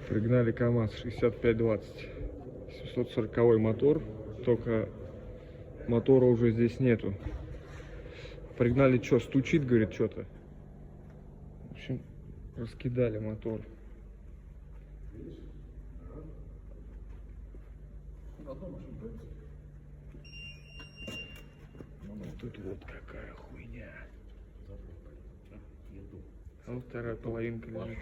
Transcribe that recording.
Пригнали КамАЗ 6520, 740 мотор, только мотора уже здесь нету. Пригнали, что, стучит, говорит, что-то. В общем, раскидали мотор. Тут вот какая хуйня. А вот вторая половинка лежит.